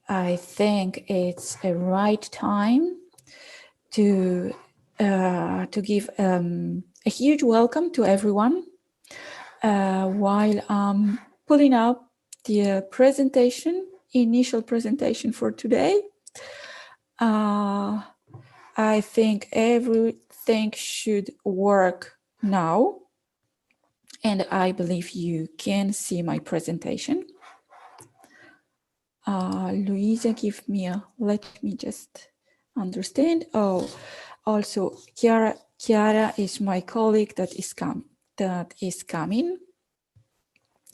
I think it's a right time to give a huge welcome to everyone while I'm pulling up the initial presentation for today. I think everything should work now, and I believe you can see my presentation. Luisa, let me just understand. Oh, also Chiara is my colleague that is coming,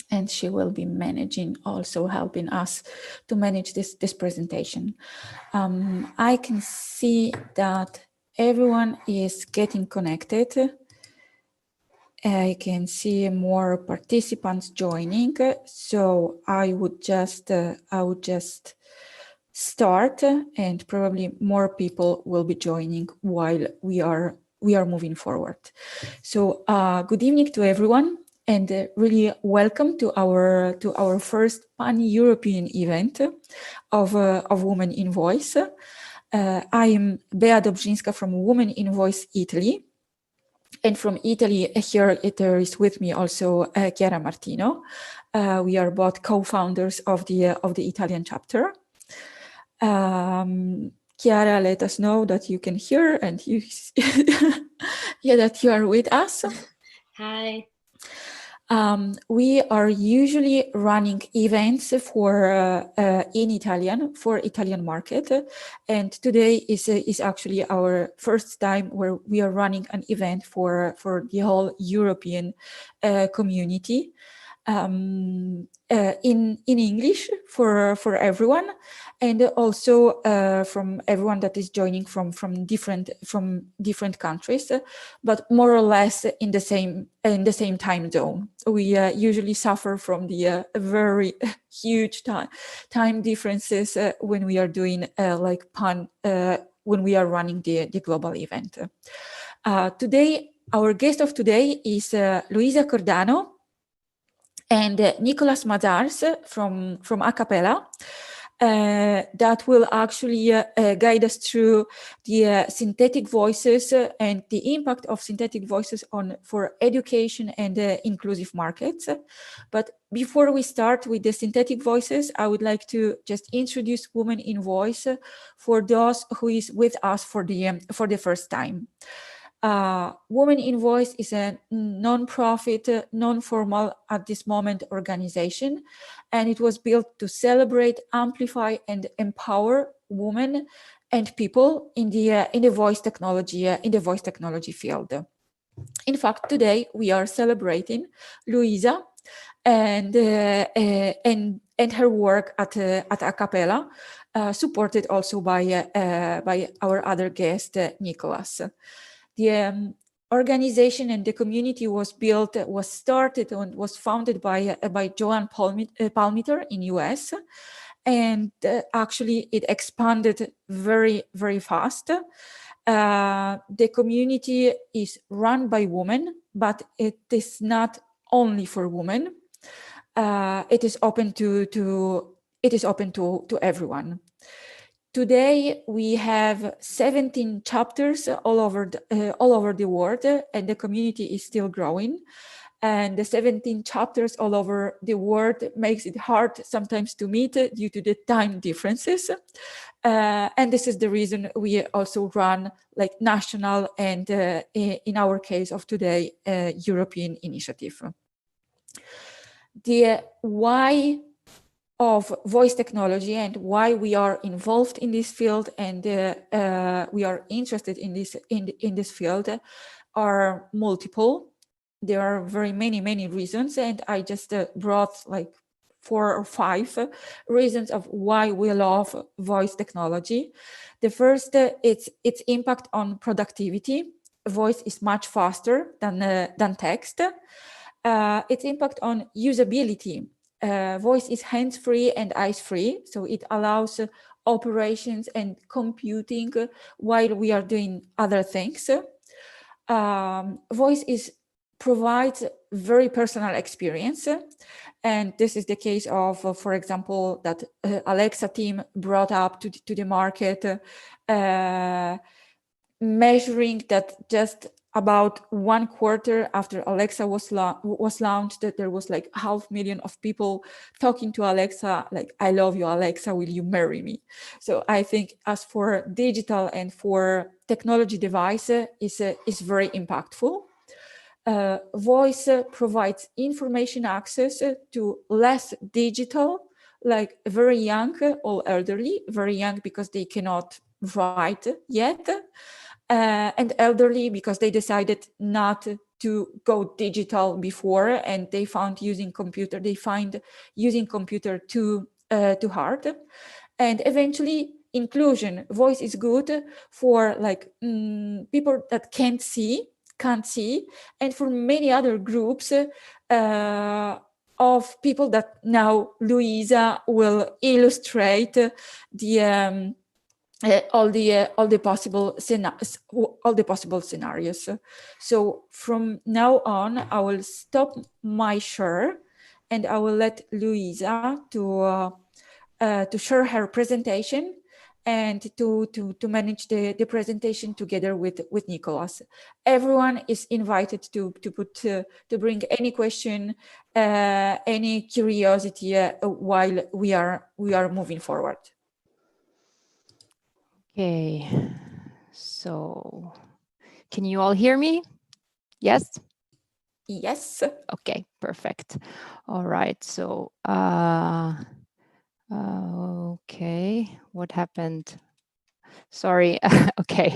and she will be helping us to manage this presentation. I can see that everyone is getting connected. I can see more participants joining, so I would just start, and probably more people will be joining while we are moving forward. So good evening to everyone, and really welcome to our first Pan-European event of Women in Voice. I am Bea Dobrzyńska from Women in Voice Italy. And from Italy, here there is with me also Chiara Martino. We are both co-founders of the Italian chapter. Chiara, let us know that you can hear and that you are with us. Hi. We are usually running events in Italian for Italian market, and today is actually our first time where we are running an event for the whole European community in English for everyone, and also from everyone that is joining from different countries, but more or less in the same time zone. We usually suffer from the very huge time differences when we are doing when we are running the global event. Today, our guest of today is Luisa Cordano and Nicolas Mazars from Acapela. That will actually guide us through the synthetic voices and the impact of synthetic voices for education and inclusive markets. But before we start with the synthetic voices, I would like to just introduce Women in Voice for those who is with us for the first time. Women in Voice is a non-profit, non-formal at this moment organization, and it was built to celebrate, amplify, and empower women and people in the voice technology field. In fact, today we are celebrating Luisa and her work at Acapela, supported also by our other guest, Nicolas. The organization and the community was started and was founded by Joanne Palmiter in US, and actually it expanded very, very fast. The community is run by women, but it is not only for women. It is open to everyone. Today, we have 17 chapters all over the world, and the community is still growing. And the 17 chapters all over the world makes it hard sometimes to meet due to the time differences. And this is the reason we also run like national and, in our case of today, European initiative. The why of voice technology and why we are involved in this field and we are interested in this field are multiple. There are very many reasons, and I just brought like 4 or 5 reasons of why we love voice technology. The first, it's its impact on productivity. Voice is much faster than text. Its impact on usability. Voice is hands-free and eyes-free, so it allows operations and computing while we are doing other things. Voice is provides very personal experience. And this is the case of, for example, that Alexa team brought up to the market, measuring that just about 1/4 after Alexa was launched, that there was like 500,000 of people talking to Alexa, like, I love you, Alexa, will you marry me? So I think as for digital and for technology device is very impactful. Voice provides information access to less digital, like very young or elderly, very young because they cannot write yet, and elderly because they decided not to go digital before, and they find using computer too hard. And eventually inclusion, voice is good for like people that can't see, and for many other groups of people that now Luisa will illustrate the all the possible scenarios. So from now on, I will stop my share, and I will let Luisa to share her presentation and to manage the presentation together with Nicolas. Everyone is invited to bring any question, any curiosity while we are moving forward. Okay, so can you all hear me? Yes? Yes. Okay, perfect. All right, so okay, what happened? Sorry. Okay.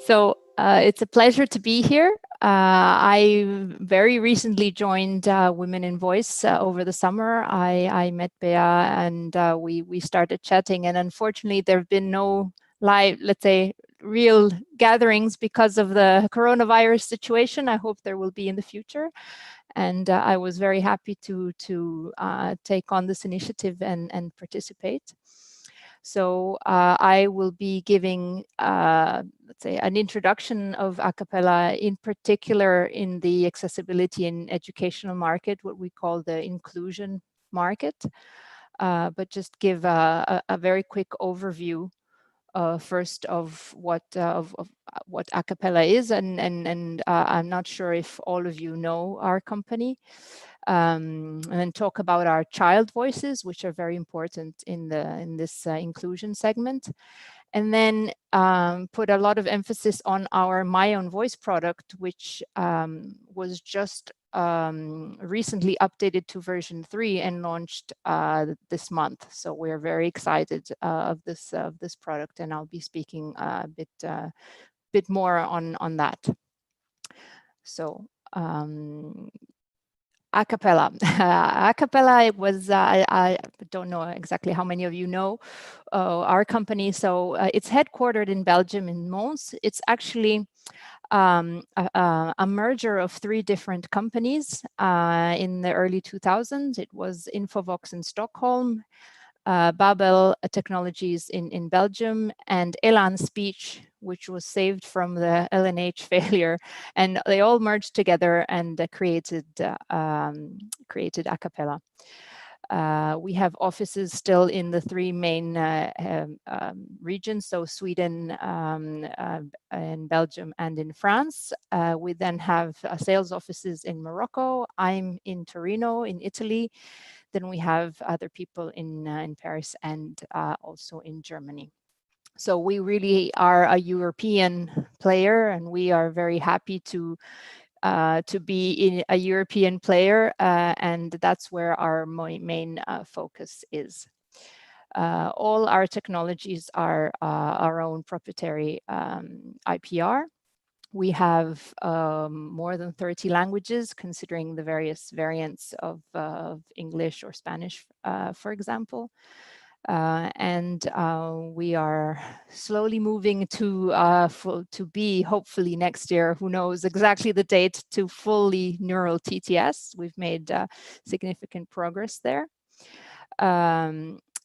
So it's a pleasure to be here. I very recently joined Women in Voice over the summer. I met Bea, and we started chatting, and unfortunately there have been no live, let's say, real gatherings because of the coronavirus situation. I hope there will be in the future. And I was very happy to take on this initiative and participate. So I will be giving, let's say, an introduction of Acapela, in particular in the accessibility and educational market, what we call the inclusion market, but just give a very quick overview first of what Acapela is, and I'm not sure if all of you know our company, and then talk about our child voices, which are very important in this inclusion segment, and then put a lot of emphasis on our My Own Voice product, which was just recently updated to version 3 and launched this month. So we're very excited of this product, and I'll be speaking a bit more on that. So Acapela. Acapela was, I don't know exactly how many of you know our company. So it's headquartered in Belgium, in Mons. It's actually a merger of 3 different companies in the early 2000s. It was Infovox in Stockholm, Babel Technologies in Belgium, and Elan Speech, which was saved from the LNH failure, and they all merged together and created Acapela. We have offices still in the 3 main regions, so Sweden, and Belgium, and in France. We then have sales offices in Morocco. I'm in Torino, in Italy. Then we have other people in Paris and also in Germany. So we really are a European player, and we are very happy to be a European player, and that's where our main focus is. All our technologies are our own proprietary IPR. We have more than 30 languages, considering the various variants of English or Spanish, for example. And we are slowly moving to be, hopefully next year, who knows exactly the date, to fully neural TTS. We've made significant progress there.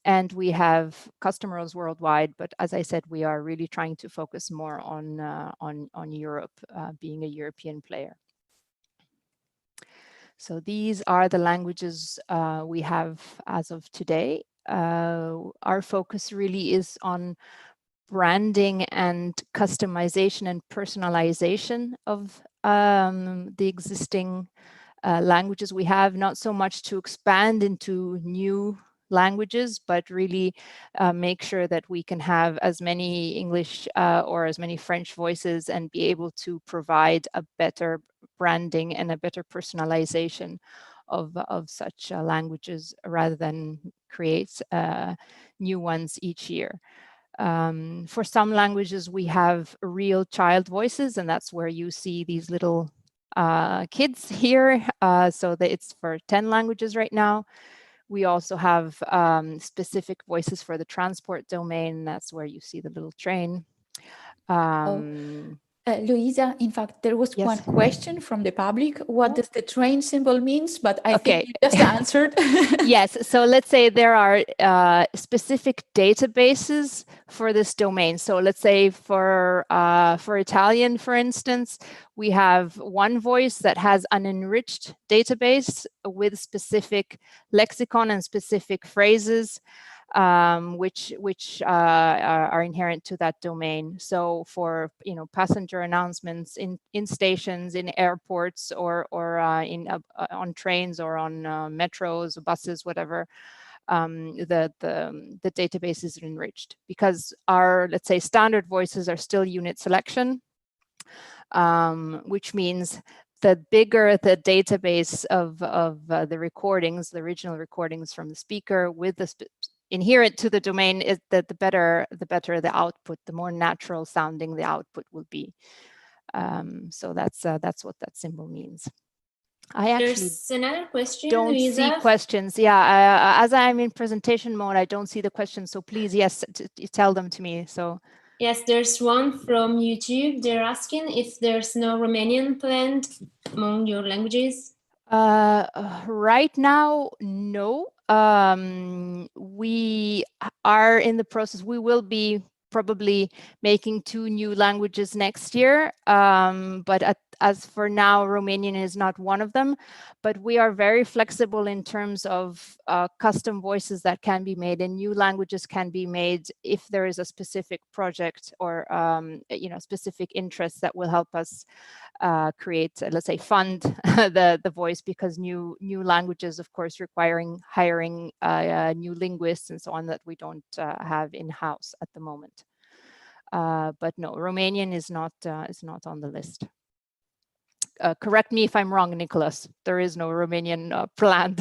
And we have customers worldwide, but as I said, we are really trying to focus more on Europe, being a European player. So these are the languages we have as of today. Our focus really is on branding and customization and personalization of the existing languages we have, not so much to expand into new languages, but really make sure that we can have as many English or as many French voices and be able to provide a better branding and a better personalization of such languages rather than create new ones each year. For some languages, we have real child voices, and that's where you see these little kids here. So that it's for 10 languages right now. We also have specific voices for the transport domain. That's where you see the little train. Luisa, in fact, there was one question from the public. What does the train symbol means? But I think you just answered. Yes. So let's say there are specific databases for this domain. So let's say for Italian, for instance, we have one voice that has an enriched database with specific lexicon and specific phrases, which are inherent to that domain. So for passenger announcements in stations, in airports, or on trains or on metros, buses, whatever, the database is enriched because our, let's say, standard voices are still unit selection, which means the bigger the database of the recordings, the original recordings from the speaker with the inherent to the domain, is that the better the output, the more natural sounding the output will be. So that's what that symbol means. I actually There's another question, don't Luisa. see questions. Yeah, as I'm in presentation mode, I don't see the questions. So please, yes, tell them to me. So yes, there's one from YouTube. They're asking if there's no Romanian planned among your languages. Right now, no. We are in the process. We will be probably making 2 new languages next year. But as for now, Romanian is not one of them. But we are very flexible in terms of custom voices that can be made, and new languages can be made if there is a specific project or specific interest that will help us create, let's say, fund the voice, because new languages, of course, requiring hiring new linguists and so on that we don't have in-house at the moment. But no, Romanian is not on the list. Correct me if I'm wrong, Nicolas. There is no Romanian planned.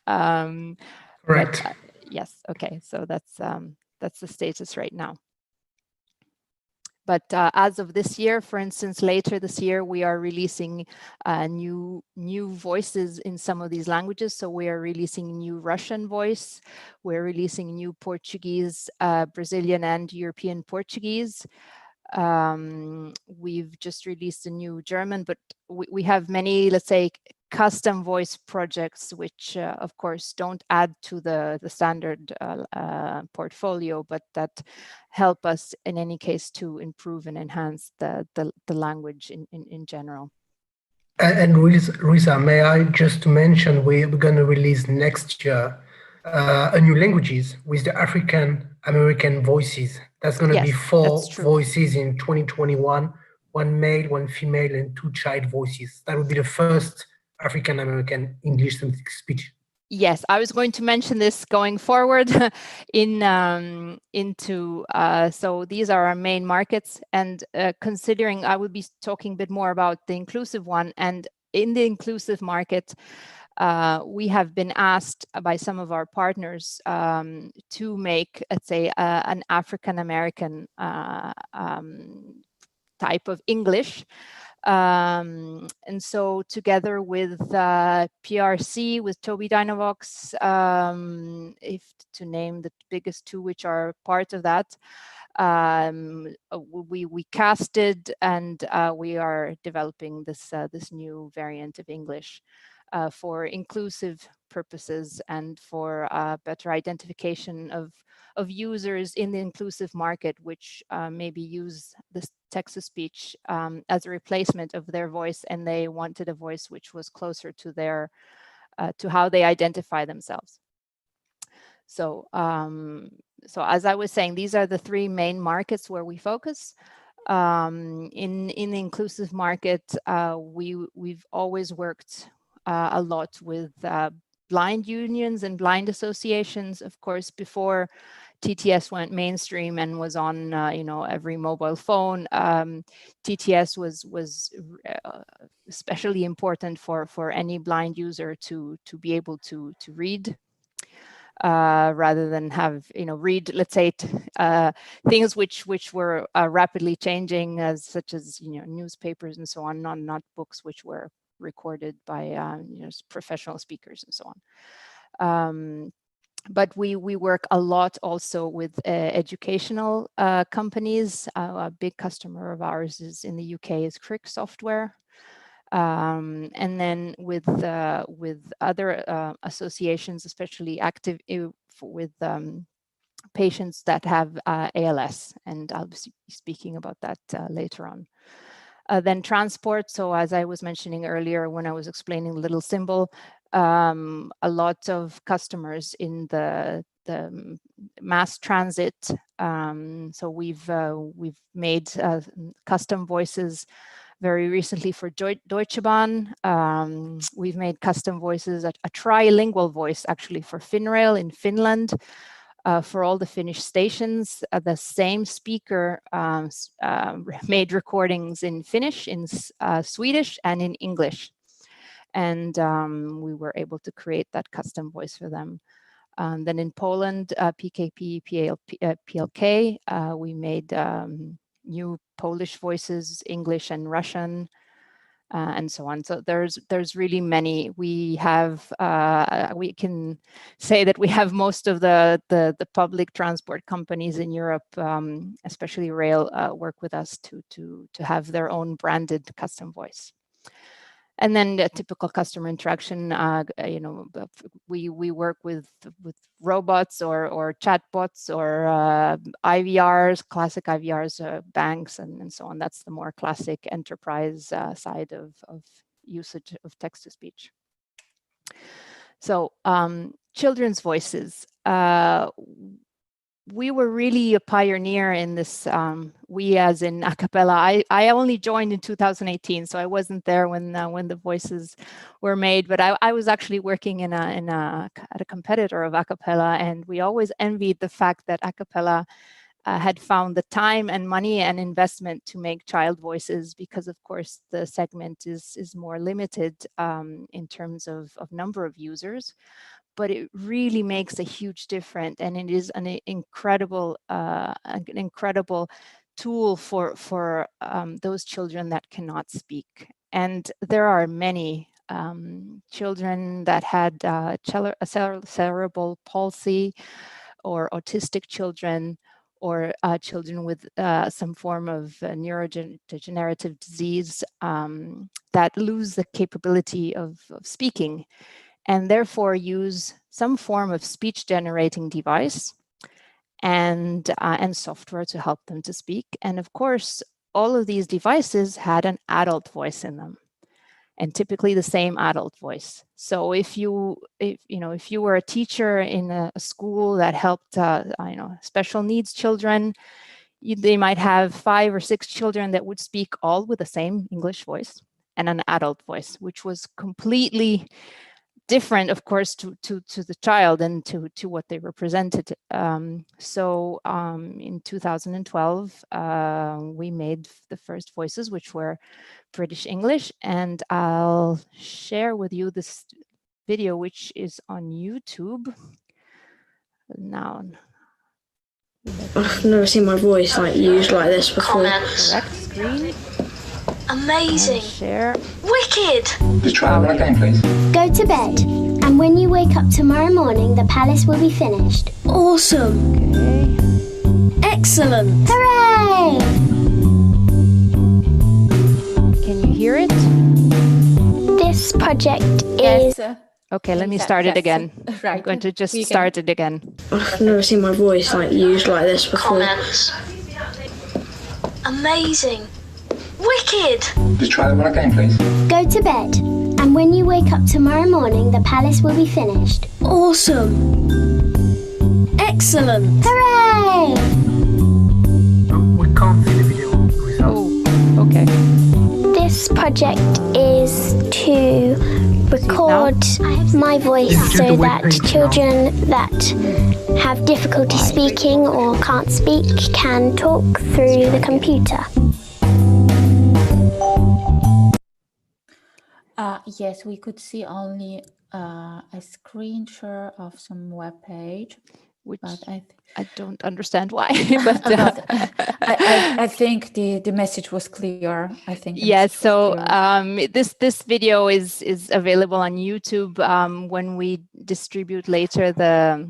Correct. But, yes. Okay. So that's the status right now. But as of this year, for instance, later this year, we are releasing new voices in some of these languages. So we are releasing new Russian voice. We're releasing new Portuguese, Brazilian, and European Portuguese. We've just released a new German, but we have many, let's say, custom voice projects, which of course don't add to the standard portfolio, but that help us in any case to improve and enhance the language in general. And Luisa, may I just mention we're going to release next year a new languages with the African American voices. That's going to be 4 voices in 2021, 1 male, 1 female, and 2 child voices. That would be the first African American English speech. Yes, I was going to mention this going forward so these are our main markets, and considering I will be talking a bit more about the inclusive one, and in the inclusive market, we have been asked by some of our partners to make, let's say, an African American type of English. And so together with PRC, with Toby Dynavox, if to name the biggest 2 which are part of that, we casted, and we are developing this new variant of English. for inclusive purposes and for better identification of users in the inclusive market, which maybe use this text-to-speech as a replacement of their voice, and they wanted a voice which was closer to their to how they identify themselves. So, so as I was saying, these are the three main markets where we focus. In the inclusive market, we've always worked a lot with blind unions and blind associations. Of course, before TTS went mainstream and was on you know, every mobile phone, TTS was especially important for any blind user to be able to read. Rather than have, you know, read, let's say, things which were rapidly changing, such as, you know, newspapers and so on, not books which were recorded by you know, professional speakers and so on. But we work a lot also with educational companies. A big customer of ours is in the UK is Crick Software. And then with other associations, especially active with patients that have ALS, and I'll be speaking about that later on. Then transport. So as I was mentioning earlier when I was explaining the little symbol, a lot of customers in the mass transit. So we've made custom voices very recently for Deutsche Bahn. We've made custom voices, a trilingual voice actually for Finrail in Finland, for all the Finnish stations. The same speaker made recordings in Finnish, in Swedish, and in English. And we were able to create that custom voice for them. Then in Poland, PKP, PLK, we made new Polish voices, English and Russian, and so on. So there's really many. We have we can say that we have most of the public transport companies in Europe, especially rail, work with us to have their own branded custom voice. And then a typical customer interaction, you know, we work with robots or chatbots or IVRs, classic IVRs, banks, and so on. That's the more classic enterprise side of usage of text-to-speech. So children's voices. We were really a pioneer in this, we as in Acapela. I only joined in 2018, so I wasn't there when the voices were made, but I was actually working at a competitor of Acapela, and we always envied the fact that Acapela had found the time and money and investment to make child voices, because of course the segment is more limited in terms of number of users. But it really makes a huge difference, and it is an incredible tool for those children that cannot speak. And there are many children that had cerebral palsy, or autistic children, or children with some form of neurodegenerative disease that lose the capability of speaking, and therefore use some form of speech generating device and software to help them to speak. And of course, all of these devices had an adult voice in them, and typically the same adult voice. So if you were a teacher in a school that helped special needs children, they might have 5 or 6 children that would speak all with the same English voice and an adult voice, which was completely different, of course, to the child and to what they represented. So in 2012, we made the first voices, which were British English, and I'll share with you this video, which is on YouTube now. I've never seen my voice used like this before. Correct screen. Amazing. Share. Wicked. Just try that again, please. Go to bed, and when you wake up tomorrow morning, the palace will be finished. Awesome. Okay. Excellent. Hooray! Can you hear it? This This project is... Okay, let me start it again. Right. I'm going to just start it again. I've never seen my voice like used like this before. Comments. Amazing. Wicked. Just try that one again, please. Go to bed, and when you wake up tomorrow morning, the palace will be finished. Awesome. Excellent. Hooray! We can't see the video. Luisa. Oh, okay. This project is to record my voice so that children that have difficulty speaking or can't speak can talk through the computer. Yes, we could see only a screen share of some web page, Which but I don't understand why, but I think the message was clear. I think. Yes. So this video is available on YouTube. When we distribute later the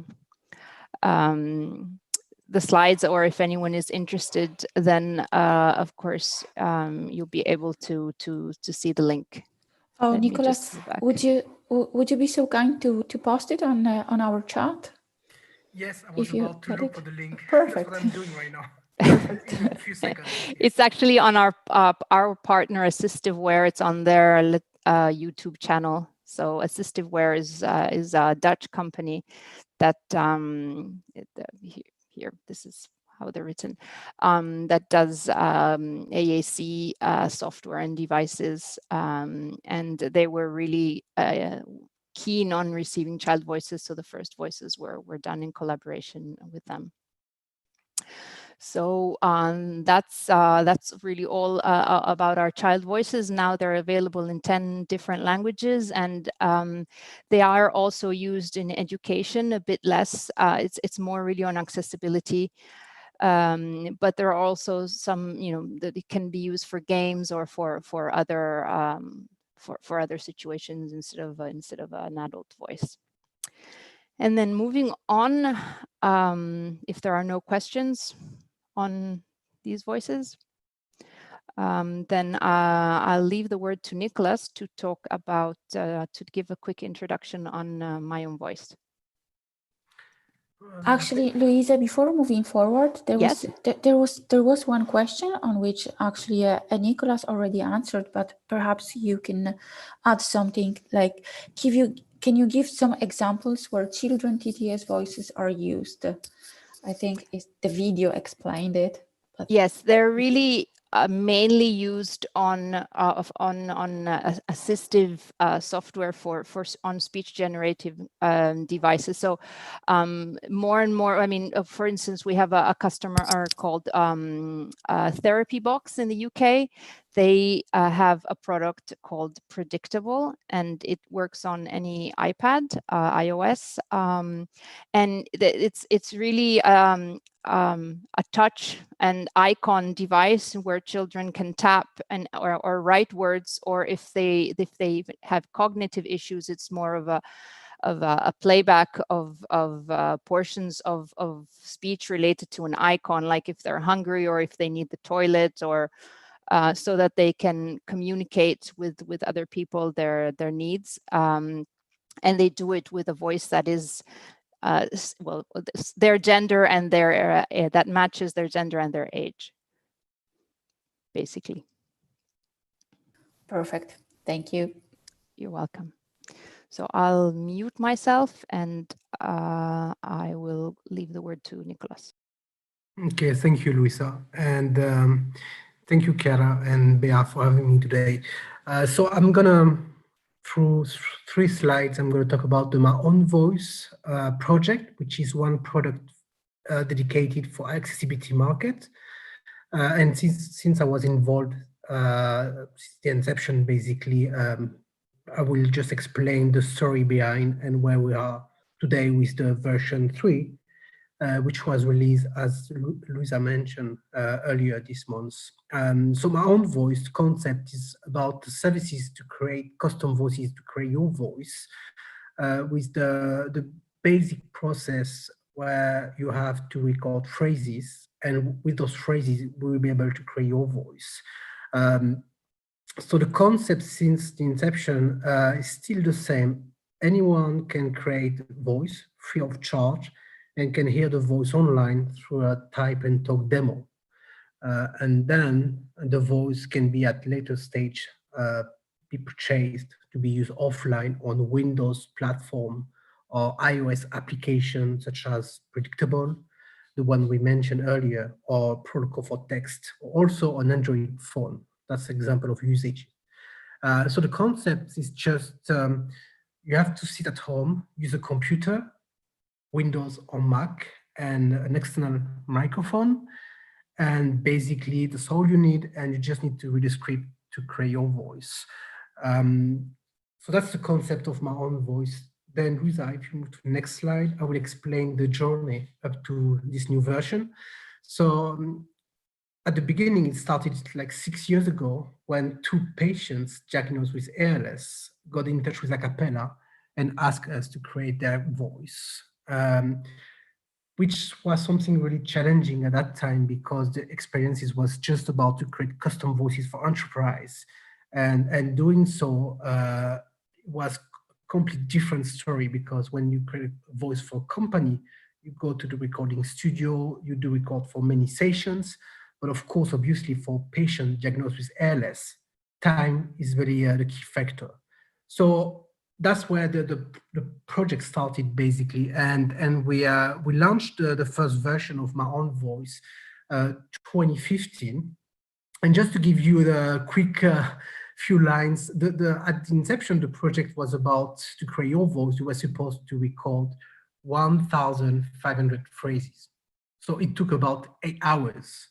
slides, or if anyone is interested, then of course you'll be able to see the link. Oh, Nicolas, would you be so kind to post it on our chat? Yes, I was about to look for the link. Perfect. That's what I'm doing right now. Perfect. In a few seconds. It's actually on our partner Assistiveware. It's on their YouTube channel. So Assistiveware is a Dutch company that here this is how they're written, that does AAC software and devices, and they were really keen on receiving child voices, so the first voices were done in collaboration with them. So that's really all about our child voices. Now they're available in 10 different languages, and they are also used in education a bit less. It's more really on accessibility. But there are also some, that it can be used for games or for other for other situations instead of an adult voice. And then moving on, if there are no questions on these voices, then I'll leave the word to Nicolas to talk about to give a quick introduction on my own voice. Actually, Luisa, before moving forward, there was one question on which actually Nicolas already answered, but perhaps you can add something like, can you give some examples where children TTS voices are used? I think the video explained it. But yes, they're really mainly used on assistive software on speech generative devices. So more and more, I mean, for instance, we have a customer called Therapy Box in the UK. They have a product called Predictable, and it works on any iPad, iOS, and it's really a touch and icon device where children can tap or write words, or if they have cognitive issues, it's more of a playback of portions of speech related to an icon, like if they're hungry or if they need the toilet, or so that they can communicate with other people their needs, and they do it with a voice that is well, their gender and their that matches their gender and their age, basically. Perfect. Thank you. You're welcome. So I'll mute myself, and I will leave the word to Nicolas. Okay, thank you, Luisa, and thank you, Chiara and Bea, for having me today. So I'm gonna, through 3 slides, I'm going to talk about the My Own Voice project, which is one product dedicated for accessibility market. And since I was involved since the inception, basically, I will just explain the story behind and where we are today with the version 3, which was released, as Luisa mentioned, earlier this month. So My Own Voice concept is about the services to create custom voices, to create your voice, with the basic process where you have to record phrases, and with those phrases, we will be able to create your voice. So the concept since the inception is still the same. Anyone can create voice free of charge and can hear the voice online through a type and talk demo. And then the voice can be at later stage be purchased to be used offline on Windows platform or iOS applications such as Predictable, the one we mentioned earlier, or Protocol for Text, also on Android phone. That's an example of usage. So the concept is just you have to sit at home, use a computer, Windows or Mac, and an external microphone. And basically, that's all you need, and you just need to read a script to create your voice. So that's the concept of my own voice. Then, Luisa, if you move to the next slide, I will explain the journey up to this new version. So at the beginning, it started like 6 years ago when 2 patients diagnosed with ALS got in touch with Acapela and asked us to create their voice. Which was something really challenging at that time because the experiences was just about to create custom voices for enterprise. And doing so was a completely different story, because when you create a voice for a company, you go to the recording studio, you do record for many sessions, but of course, obviously for patient diagnosed with ALS, time is really the key factor. So that's where the project started basically, and we launched the first version of my own voice 2015. And just to give you the quick few lines, at the inception the project was about to create your voice. You were supposed to record 1,500 phrases, so it took about 8 hours,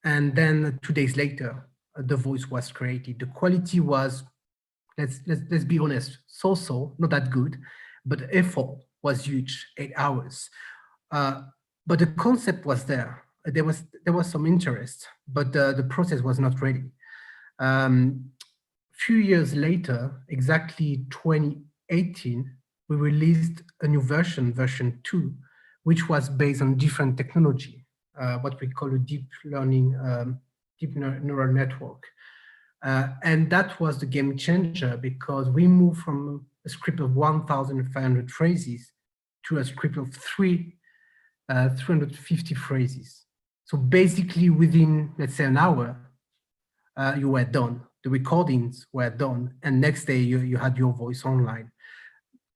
and then 2 days later the voice was created. The quality was, let's be honest, so not that good, but the effort was huge, 8 hours. But the concept was there. There was some interest, but the process was not ready. Few years later, exactly 2018, we released a new version, version 2, which was based on different technology, what we call a deep learning, deep neural network. And that was the game changer, because we moved from a script of 1,500 phrases to a script of 350 phrases. So basically within, let's say, an hour, you were done. The recordings were done, and next day you had your voice online.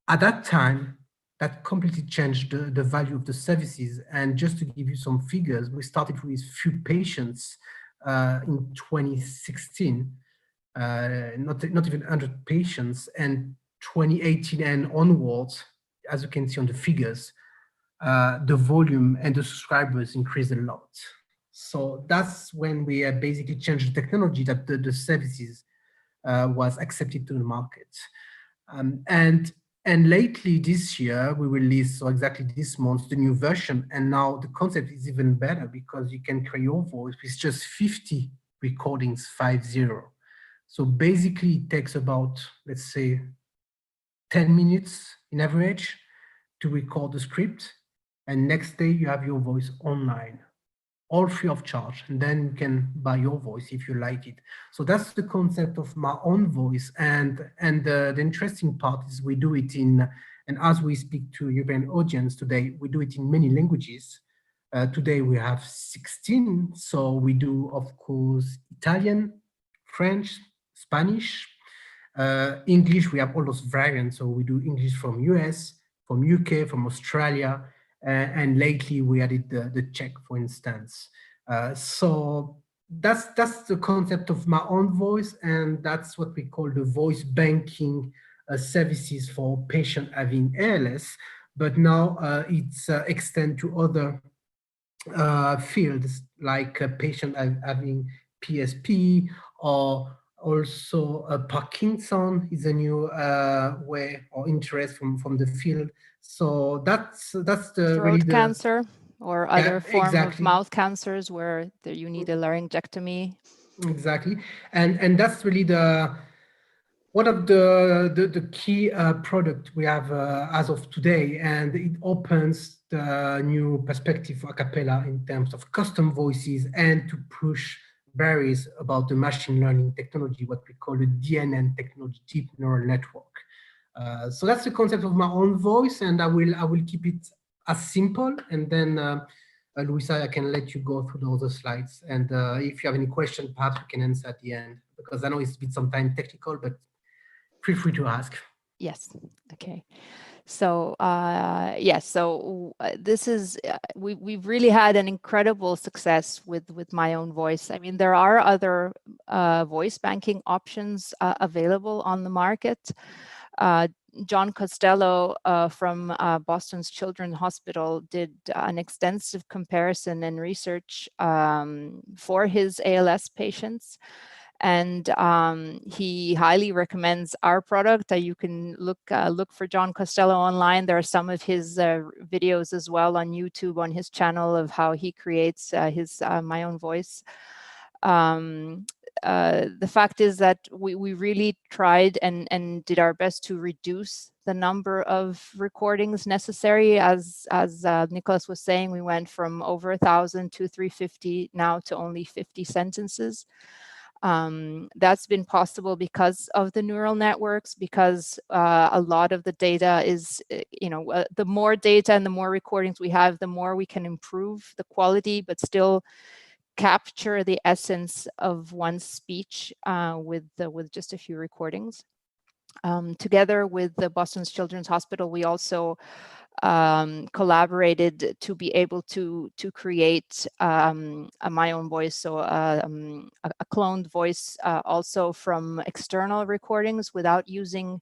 At that time, that completely changed the value of the services. And just to give you some figures, we started with few patients in 2016, not even 100 patients, and 2018 and onwards, as you can see on the figures, the volume and the subscribers increased a lot. So that's when we basically changed the technology, that the services was accepted to the market. And lately this year, we released, so exactly this month, the new version. And now the concept is even better, because you can create your voice with just 50 recordings, 50. So basically it takes about, let's say, 10 minutes in average to record the script. And next day you have your voice online, all free of charge, and then you can buy your voice if you like it. So that's the concept of my own voice. And the interesting part is we do it in, and as we speak to European audience today, we do it in many languages. Today we have 16, so we do, of course, Italian, French, Spanish, English. We have all those variants, so we do English from US, from UK, from Australia, and lately we added the Czech, for instance. So that's the concept of my own voice, and that's what we call the voice banking services for patients having ALS. But now it's extend to other fields, like a patient having PSP, or also Parkinson is a new way or interest from the field. So that's the throat cancer or other form of mouth cancers where you need a laryngectomy. Exactly, and that's really one of the key product we have as of today, and it opens the new perspective for Acapela in terms of custom voices and to push varies about the machine learning technology, what we call the DNN technology, deep neural network. So that's the concept of my own voice, and I will keep it as simple, and then Luisa, I can let you go through the other slides, and if you have any questions, perhaps we can answer at the end, because I know it's been sometimes technical, but feel free to ask. Yes. Okay. So yes, so this is we've really had an incredible success with my own voice. I mean, there are other voice banking options available on the market. John Costello from Boston's Children's Hospital did an extensive comparison and research for his ALS patients. And he highly recommends our product. You can look for John Costello online. There are some of his videos as well on YouTube on his channel of how he creates his my own voice. The fact is that we really tried and did our best to reduce the number of recordings necessary. As Nicolas was saying, we went from over 1,000 to 350 now to only 50 sentences. That's been possible because of the neural networks, because a lot of the data is, the more data and the more recordings we have, the more we can improve the quality, but still capture the essence of one's speech with just a few recordings. Together with the Boston's Children's Hospital, we also collaborated to be able to create my own voice, so a cloned voice also from external recordings without using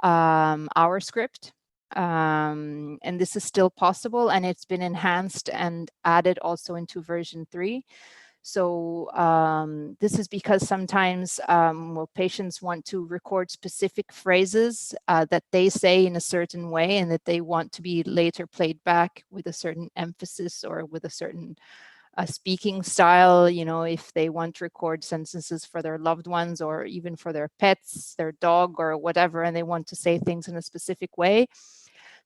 our script. And this is still possible, and it's been enhanced and added also into version 3. So this is because sometimes patients want to record specific phrases that they say in a certain way and that they want to be later played back with a certain emphasis or with a certain speaking style. If they want to record sentences for their loved ones or even for their pets, their dog or whatever, and they want to say things in a specific way.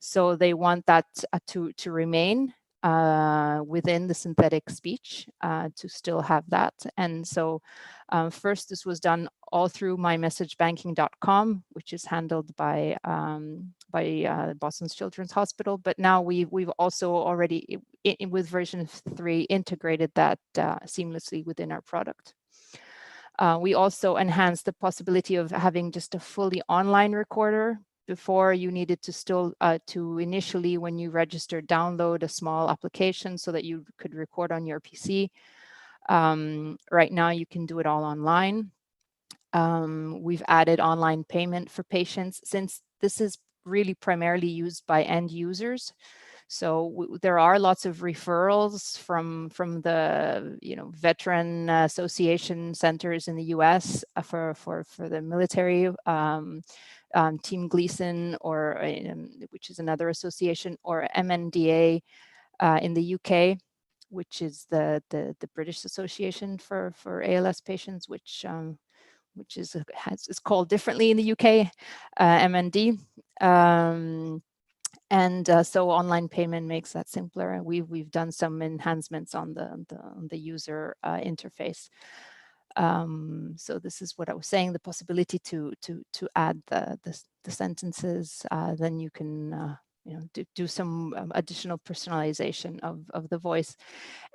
So they want that to remain within the synthetic speech to still have that. And so first this was done all through mymessagebanking.com, which is handled by Boston's Children's Hospital. But now we've also already, with version 3, integrated that seamlessly within our product. We also enhanced the possibility of having just a fully online recorder. Before, you needed to still to initially, when you registered, download a small application so that you could record on your PC. Right now, you can do it all online. We've added online payment for patients, since this is really primarily used by end users. So there are lots of referrals from the veteran association centers in the U.S. for the military. Team Gleason, or which is another association, or MNDA in the UK, which is the British Association for ALS patients, which is called differently in the UK, MND. So online payment makes that simpler, and we've done some enhancements on the user interface. So this is what I was saying, the possibility to add the sentences, then you can do some additional personalization of the voice.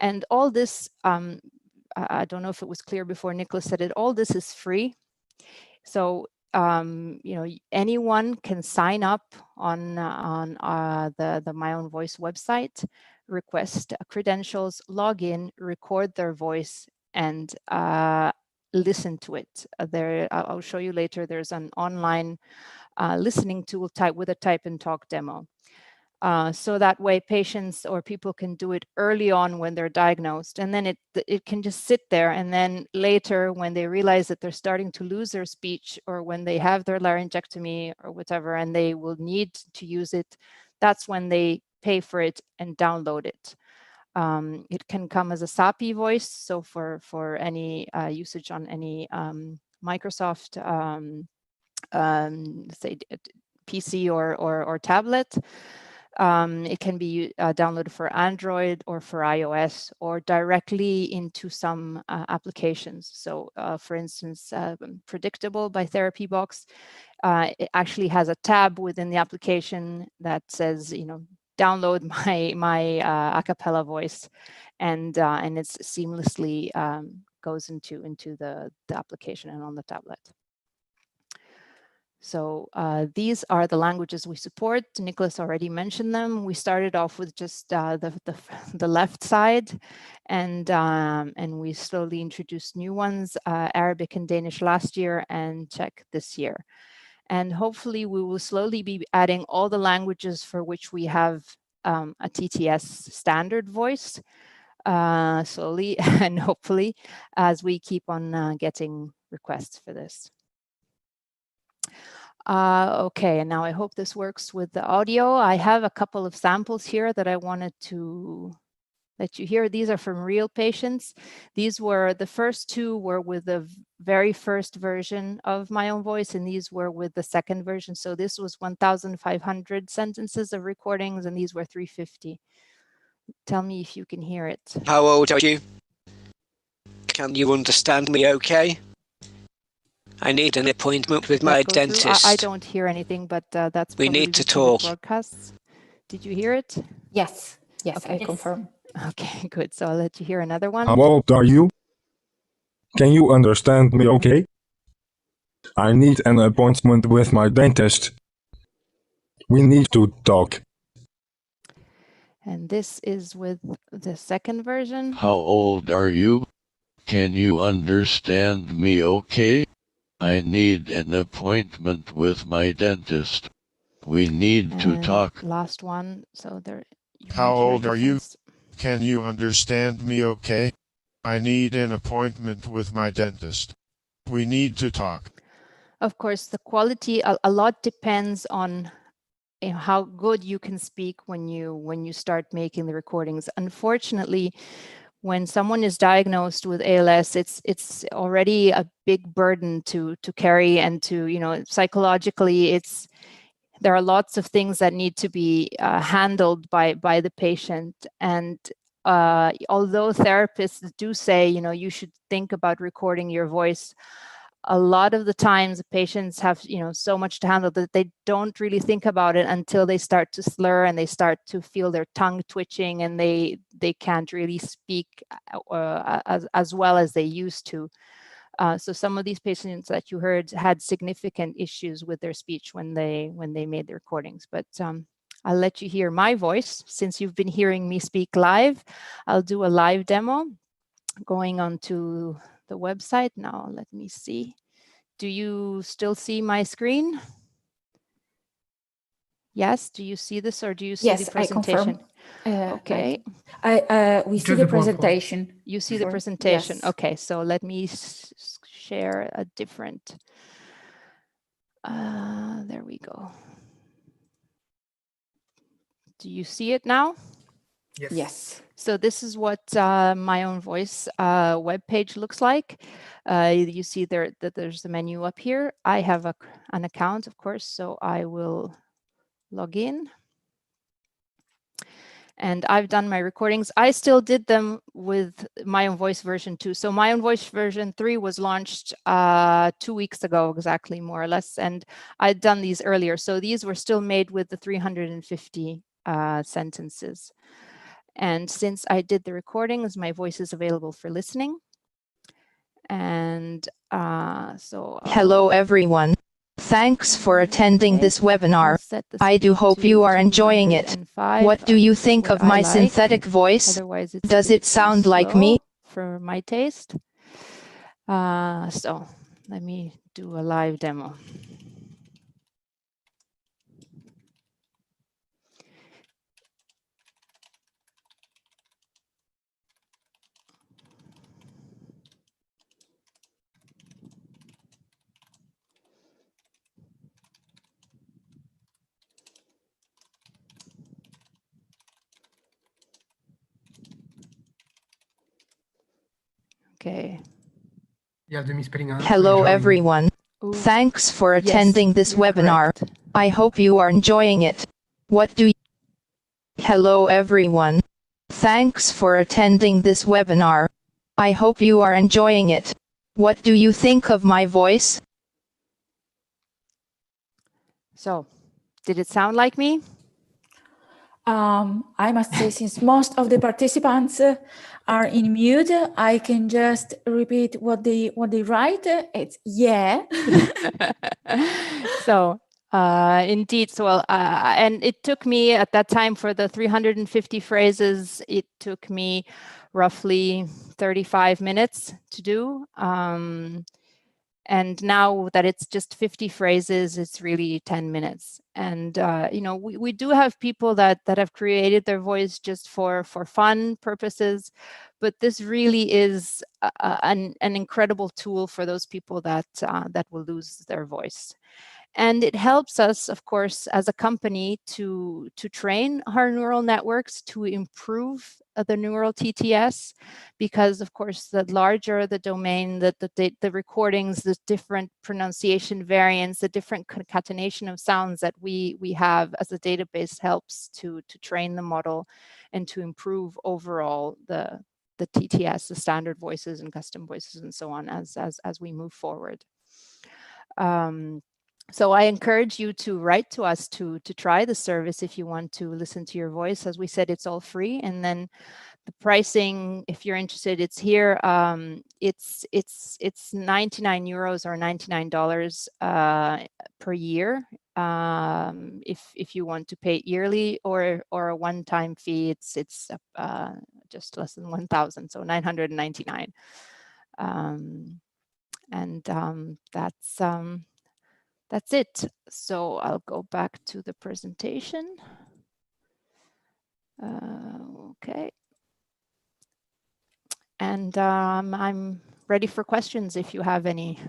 And all this, I don't know if it was clear before Nicolas said it, all this is free. So anyone can sign up on the My Own Voice website, request credentials, log in, record their voice, and listen to it. I'll show you later, there's an online listening tool with a type and talk demo. So that way patients or people can do it early on when they're diagnosed, and then it can just sit there, and then later when they realize that they're starting to lose their speech, or when they have their laryngectomy or whatever and they will need to use it, that's when they pay for it and download it. It can come as a SAPI voice, so for any usage on any Microsoft say PC or tablet. It can be downloaded for Android or for iOS or directly into some applications. So for instance, Predictable by TherapyBox, it actually has a tab within the application that says, download my Acapela voice, and it's seamlessly goes into the application and on the tablet. So these are the languages we support. Nicolas already mentioned them. We started off with just the left side, and we slowly introduced new ones, Arabic and Danish last year, and Czech this year. And hopefully we will slowly be adding all the languages for which we have a TTS standard voice, slowly and hopefully, as we keep on getting requests for this. Okay, and now I hope this works with the audio. I have a couple of samples here that I wanted to let you hear. These are from real patients. These were, the first two were with the very first version of my own voice, and these were with the second version. So this was 1,500 sentences of recordings, and these were 350. Tell me if you can hear it. How old are you? Can you understand me okay? I need an appointment with my dentist. I don't hear anything, but that's we need to talk. Broadcasts. Did you hear it? Yes. Yes, okay. I confirm. Okay, good. So I'll let you hear another one. How old are you? Can you understand me okay? I need an appointment with my dentist. We need to talk. And this is with the second version. How old are you? Can you understand me okay? I need an appointment with my dentist. We need to talk. Last one. So there. How old are you? Can you understand me okay? I need an appointment with my dentist. We need to talk. Of course, the quality, a lot depends on how good you can speak when you start making the recordings. Unfortunately, when someone is diagnosed with ALS, it's already a big burden to carry, and to, psychologically, there are lots of things that need to be handled by the patient. And although therapists do say, you should think about recording your voice, a lot of the times patients have, so much to handle that they don't really think about it until they start to slur and they start to feel their tongue twitching, and they can't really speak as well as they used to. So some of these patients that you heard had significant issues with their speech when they made the recordings. But I'll let you hear my voice. Since you've been hearing me speak live, I'll do a live demo going on to the website. Now, let me see. Do you still see my screen? Yes, do you see this, or do you see the presentation? I confirm. Okay. We see the presentation. You see the presentation. Yes. Okay, so let me share a different. There we go. Do you see it now? Yes. Yes. So this is what my own voice web page looks like. You see there that there's a menu up here. I have an account, of course, so I will log in. And I've done my recordings. I still did them with my own voice version 2. So my own voice version 3 was launched 2 weeks ago, exactly, more or less. And I'd done these earlier. So these were still made with the 350 sentences. And since I did the recordings, my voice is available for listening. And so... Hello, everyone. Thanks for attending this webinar. I do hope you are enjoying it. What do you think of my synthetic voice? Does it sound like me? For my taste. So let me do a live demo. Okay. Hello, everyone. Thanks for attending this webinar. I hope you are enjoying it. What do Hello everyone. Thanks for attending this webinar. I hope you are enjoying it. What do you think of my voice? So, did it sound like me? I must say, since most of the participants are in mute, I can just repeat what they write. It's yeah. So indeed, so and it took me at that time for the 350 phrases, it took me roughly 35 minutes to do. And now that it's just 50 phrases, it's really 10 minutes. And, you know, we do have people that have created their voice just for fun purposes, but this really is an incredible tool for those people that will lose their voice. And it helps us, of course, as a company to train our neural networks to improve the neural TTS, because of course, the larger the domain, the recordings, the different pronunciation variants, the different concatenation of sounds that we have as a database helps to train the model and to improve overall the TTS, the standard voices and custom voices and so on as we move forward. So I encourage you to write to us to try the service if you want to listen to your voice. As we said, it's all free. And then the pricing, if you're interested, it's here. It's 99 euros or $99 per year. If you want to pay yearly or a one-time fee, it's just less than 1,000, so 999. That's it. So I'll go back to the presentation. Okay. And I'm ready for questions if you have any.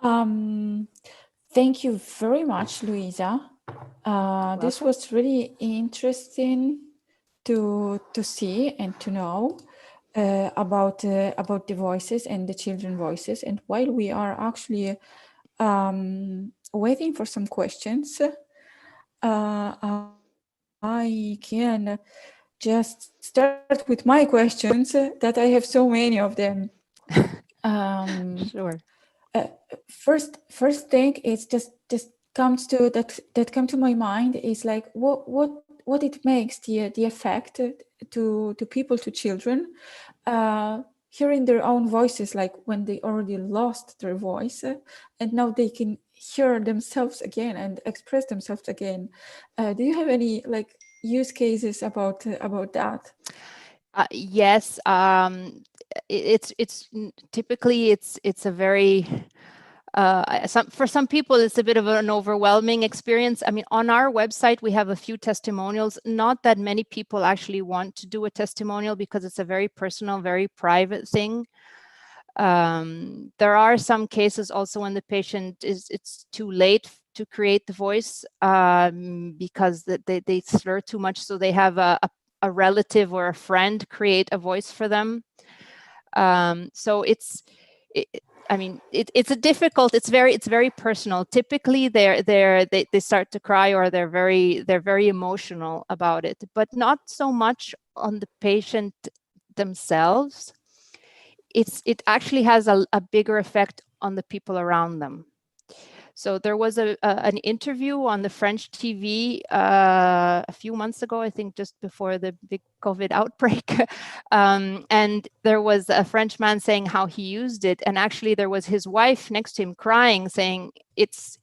Thank you very much, Luisa. This was really interesting to see and to know about the voices and the children voices. And while we are actually waiting for some questions, I can just start with my questions that I have so many of them. Sure. First thing is just comes to that come to my mind is like what it makes the effect to people, to children, hearing their own voices, like when they already lost their voice and now they can hear themselves again and express themselves again. Do you have any like use cases about that? Yes, it's typically it's a very for some people it's a bit of an overwhelming experience. I mean, on our website we have a few testimonials. Not that many people actually want to do a testimonial because it's a very personal, very private thing. There are some cases also when the patient it's too late to create the voice because they slur too much, so they have a relative or a friend create a voice for them. So I mean, it's a difficult. It's very personal. Typically, they start to cry or they're very emotional about it, but not so much on the patient themselves. It actually has a bigger effect on the people around them. So there was an interview on the French TV a few months ago, I think just before the big COVID outbreak. And there was a French man saying how he used it. And actually there was his wife next to him crying, saying, it's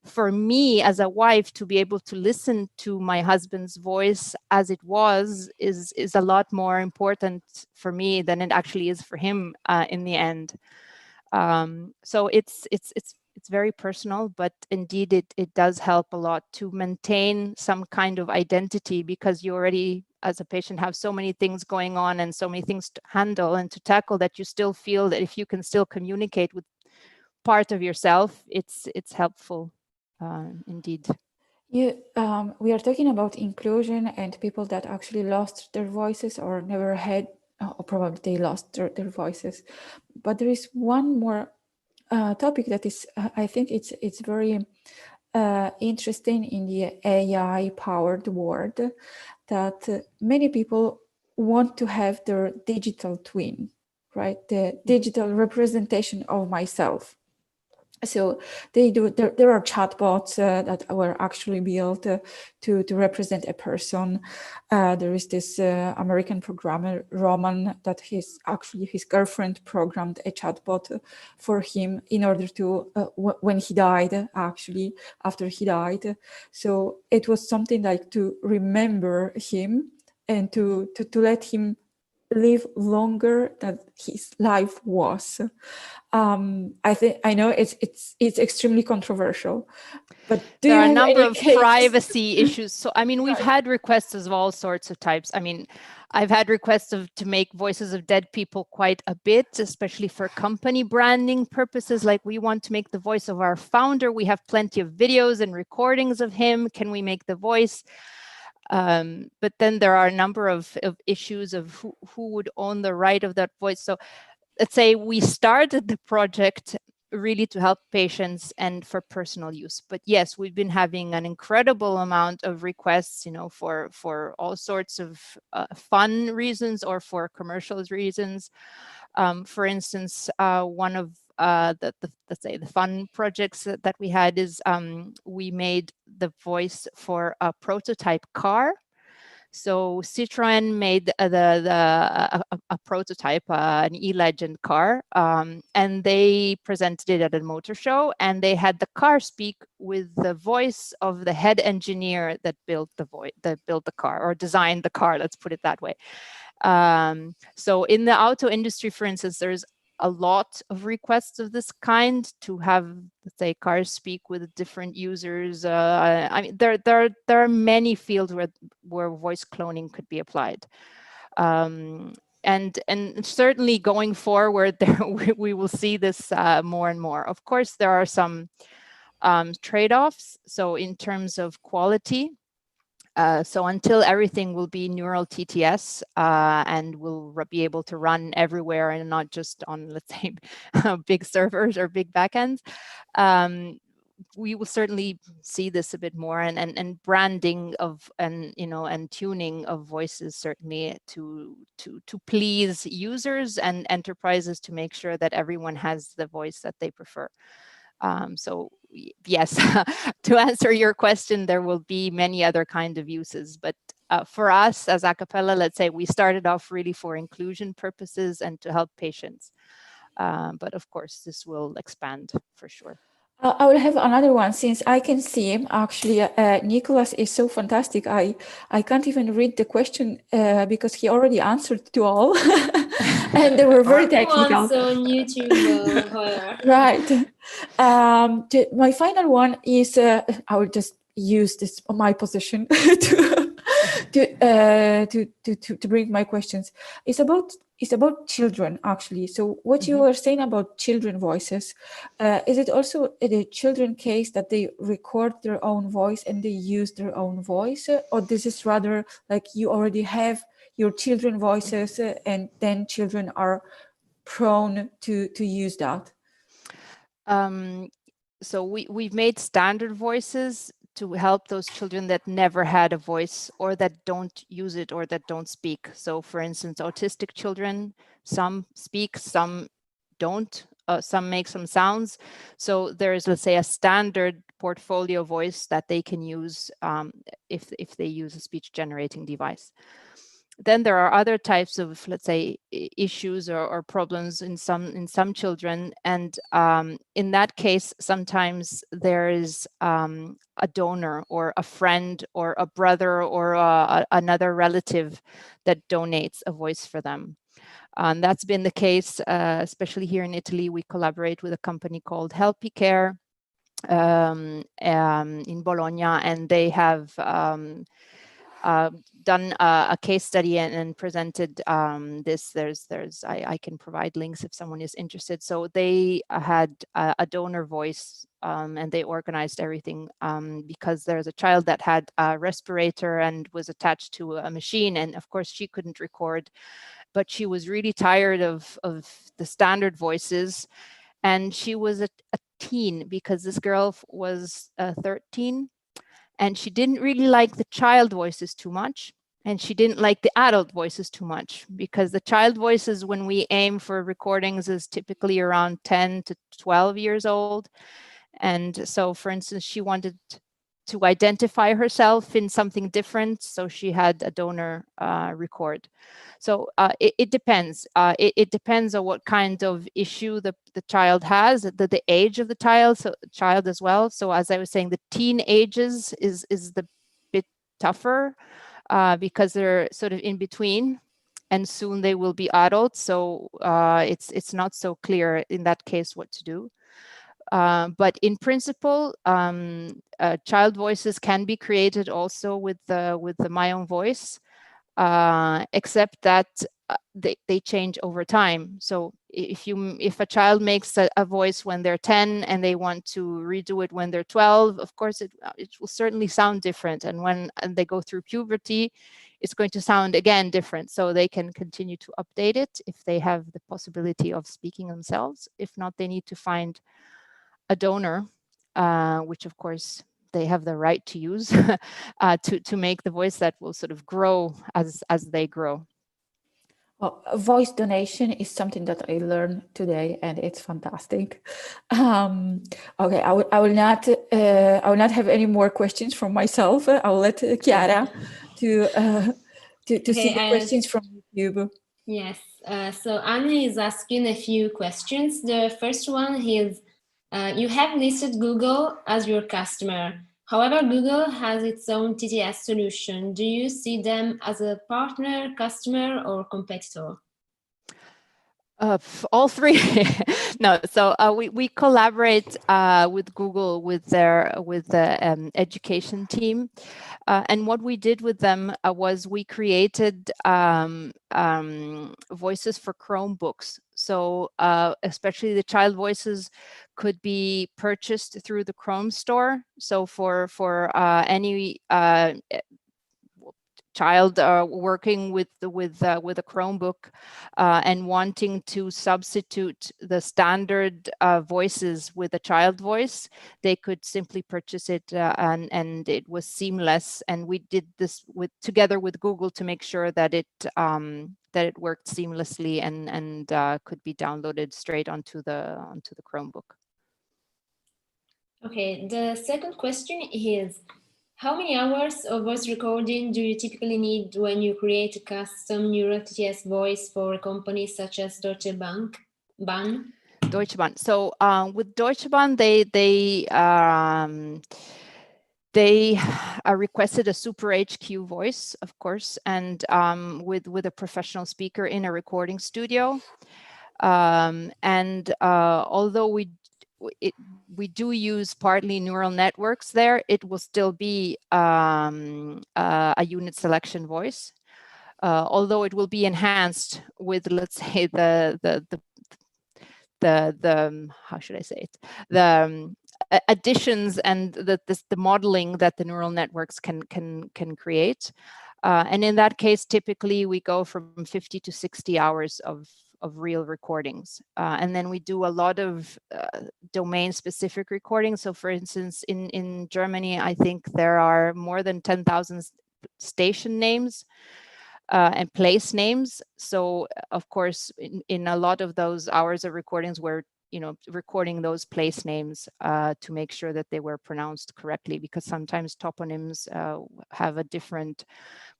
for me as a wife to be able to listen to my husband's voice as it was is a lot more important for me than it actually is for him in the end. So it's very personal, but indeed it does help a lot to maintain some kind of identity, because you already, as a patient, have so many things going on and so many things to handle and to tackle that you still feel that if you can still communicate with part of yourself, it's helpful indeed. We are talking about inclusion and people that actually lost their voices or never had, or probably they lost their voices. But there is one more topic that is, I think it's very interesting in the AI-powered world that many people want to have their digital twin, right? The digital representation of myself. So they do. There are chatbots that were actually built to represent a person. There is this American programmer Roman that his girlfriend programmed a chatbot for him in order to when he died, actually after he died. So it was something like to remember him and to let him live longer than his life was. I know it's extremely controversial, but there are a number of privacy issues. So I mean, we've had requests of all sorts of types. I mean, I've had requests to make voices of dead people quite a bit, especially for company branding purposes. Like, we want to make the voice of our founder. We have plenty of videos and recordings of him. Can we make the voice? But then there are a number of issues of who would own the right of that voice. So let's say we started the project really to help patients and for personal use. But yes, we've been having an incredible amount of requests, you know, for all sorts of fun reasons or for commercial reasons. For instance, one of let's say the fun projects that we had is we made the voice for a prototype car. So Citroën made a prototype, an E-Legend car, and they presented it at a motor show, and they had the car speak with the voice of the head engineer that built the car, or designed the car, let's put it that way. So in the auto industry, for instance, there's a lot of requests of this kind to have, let's say, cars speak with different users. I mean, there are many fields where voice cloning could be applied. And certainly going forward, we will see this more and more. Of course, there are some trade-offs. So in terms of quality, so until everything will be neural TTS and will be able to run everywhere and not just on, let's say, big servers or big backends, we will certainly see this a bit more, and branding of and tuning of voices, certainly to please users and enterprises, to make sure that everyone has the voice that they prefer. So yes, to answer your question, there will be many other kind of uses, but for us as Acapela, let's say we started off really for inclusion purposes and to help patients. But of course, this will expand for sure. I will have another one, since I can see him. Actually, Nicolas is so fantastic. I can't even read the question because he already answered to all, and they were very technical. On YouTube, right. My final one is I will just use this my position to bring my questions. It's about children, actually. So what you were saying about children voices, is it also the children case that they record their own voice and they use their own voice, or this is rather like you already have your children voices and then children are prone to use that? So we've made standard voices to help those children that never had a voice, or that don't use it, or that don't speak. So for instance, autistic children, some speak, some don't, some make some sounds. So there is, let's say, a standard portfolio voice that they can use if they use a speech generating device. Then there are other types of, let's say, issues or problems in some children, and in that case, sometimes there is a donor or a friend or a brother or another relative that donates a voice for them. That's been the case, especially here in Italy. We collaborate with a company called Helpy Care in Bologna, and they have done a case study and presented this. I can provide links if someone is interested. So they had a donor voice, and they organized everything because there's a child that had a respirator and was attached to a machine, and of course she couldn't record, but she was really tired of the standard voices, and she was teen because this girl was 13 and she didn't really like the child voices too much. And she didn't like the adult voices too much because the child voices, when we aim for recordings, is typically around 10 to 12 years old. And so, for instance, she wanted to identify herself in something different. So she had a donor record. So it depends. It depends on what kind of issue the child has, the age of the child as well. So as I was saying, the teen ages is the bit tougher. Because they're sort of in between, and soon they will be adults. So it's not so clear in that case what to do. But in principle, child voices can be created also with the My Own Voice, except that they change over time. So if a child makes a voice when they're 10 and they want to redo it when they're 12, of course it will certainly sound different. And when they go through puberty, it's going to sound again different. So they can continue to update it if they have the possibility of speaking themselves. If not, they need to find a donor, which of course they have the right to use to make the voice that will sort of grow as they grow. Well, voice donation is something that I learned today, and it's fantastic. Okay, I will not have any more questions from myself. I will let Chiara to see the questions from YouTube. Yes. So Anna is asking a few questions. The first one is, you have listed Google as your customer. However, Google has its own TTS solution. Do you see them as a partner, customer, or competitor? All three. No, so we collaborate with Google with the education team, and what we did with them was we created voices for Chromebooks. So especially the child voices could be purchased through the Chrome store. So for any child working with a Chromebook and wanting to substitute the standard voices with a child voice, they could simply purchase it, and it was seamless. And we did this together with Google to make sure that it worked seamlessly and could be downloaded straight onto the Chromebook. Okay, the second question is, how many hours of voice recording do you typically need when you create a custom neural TTS voice for a company such as Deutsche Bahn? Deutsche Bahn. So with Deutsche Bahn, they requested a Super HQ voice, of course, and with a professional speaker in a recording studio. And although we do use partly neural networks there, it will still be a unit selection voice, although it will be enhanced with, let's say, the how should I say it, the additions and the modeling that the neural networks can create. And in that case, typically we go from 50 to 60 hours of real recordings. And then we do a lot of domain-specific recordings. So for instance, in Germany, I think there are more than 10,000 station names and place names. So of course, in a lot of those hours of recordings, we're recording those place names to make sure that they were pronounced correctly, because sometimes toponyms have a different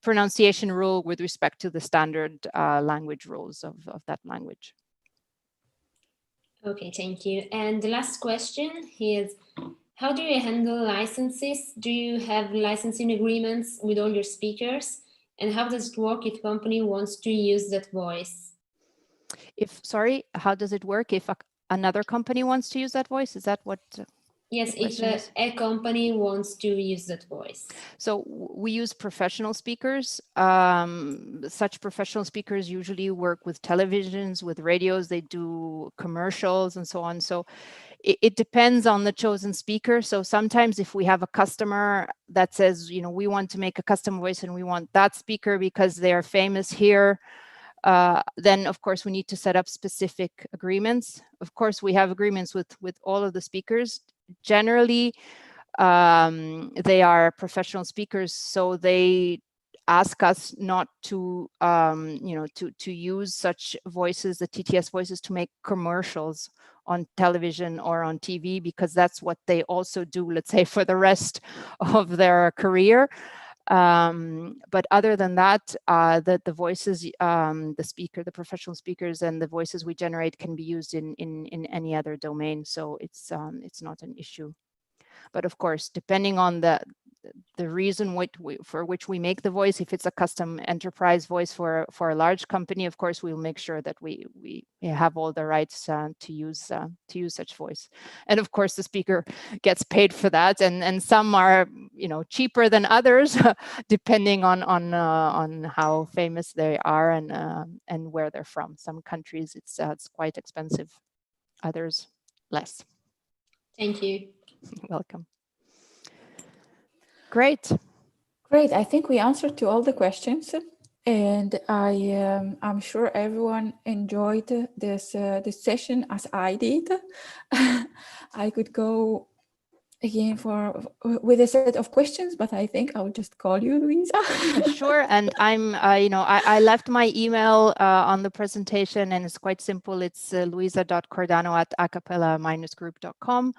pronunciation rule with respect to the standard language rules of that language. Okay, thank you. And the last question is, how do you handle licenses? Do you have licensing agreements with all your speakers? And how does it work if a company wants to use that voice? How does it work if another company wants to use that voice? Is that what? Yes, if a company wants to use that voice. So we use professional speakers. Such professional speakers usually work with televisions, with radios, they do commercials and so on. So it depends on the chosen speaker. So sometimes if we have a customer that says, we want to make a custom voice and we want that speaker because they are famous here, then of course we need to set up specific agreements. Of course, we have agreements with all of the speakers. Generally, they are professional speakers, so they ask us not to, to use such voices, the TTS voices, to make commercials on television or on TV, because that's what they also do, let's say, for the rest of their career. But other than that, the voices, the professional speakers and the voices we generate can be used in any other domain. So it's not an issue. But of course, depending on the reason for which we make the voice, if it's a custom enterprise voice for a large company, of course, we'll make sure that we have all the rights to use such voice. And of course, the speaker gets paid for that, and some are cheaper than others, depending on how famous they are and where they're from. Some countries it's quite expensive, others less. Thank you. Welcome. Great. I think we answered to all the questions, and I'm sure everyone enjoyed this session as I did. I could go again with a set of questions, but I think I'll just call you, Luisa. Sure. And I left my email on the presentation, and it's quite simple. It's luisa.cordano@acapela-group.com.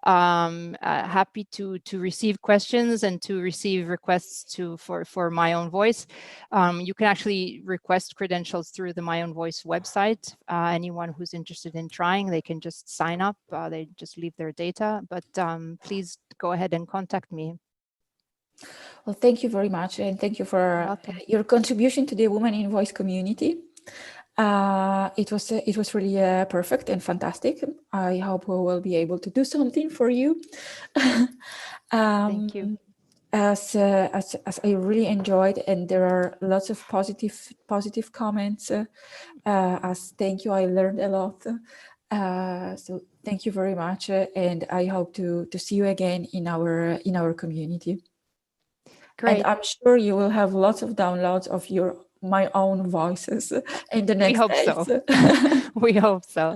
Happy to receive questions and to receive requests for My Own Voice. You can actually request credentials through the My Own Voice website. Anyone who's interested in trying, they can just sign up. They just leave their data, but please go ahead and contact me. Well, thank you very much, and thank you for your contribution to the Women in Voice community. It was really perfect and fantastic. I hope we will be able to do something for you. Thank you. As I really enjoyed, and there are lots of positive comments. As thank you, I learned a lot. So thank you very much, and I hope to see you again in our community. Great. And I'm sure you will have lots of downloads of your My Own Voices in the next days. We hope so. We hope so.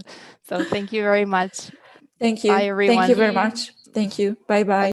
So thank you very much. Thank you. Bye, everyone. Thank you very much. Thank you. Bye-bye.